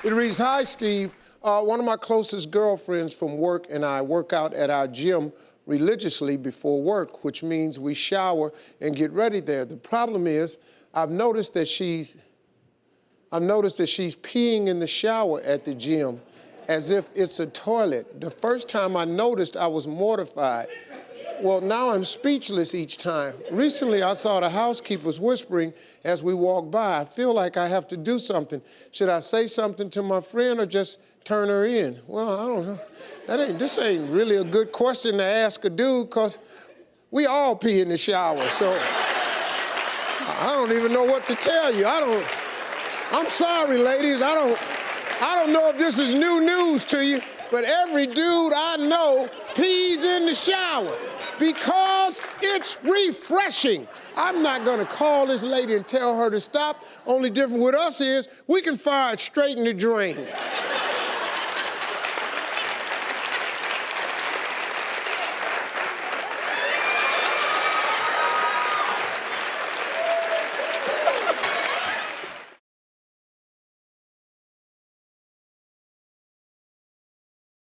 It reads, "Hi, Steve. One of my closest girlfriends from work and I work out at our gym religiously before work, which means we shower and get ready there. The problem is, I've noticed that she's peeing in the shower at the gym as if it's a toilet. The first time I noticed, I was mortified. Well, now I'm speechless each time. Recently, I saw the housekeepers whispering as we walked by. I feel like I have to do something. Should I say something to my friend or just turn her in? Well, I don't know. This ain't really a good question to ask a dude, because we all pee in the shower, so I don't even know what to tell you. I'm sorry, ladies. I don't know if this is new news to you, but every dude I know pees in the shower because it's refreshing. I'm not gonna call this lady and tell her to stop. Only difference with us is we can fire it straight in the drain.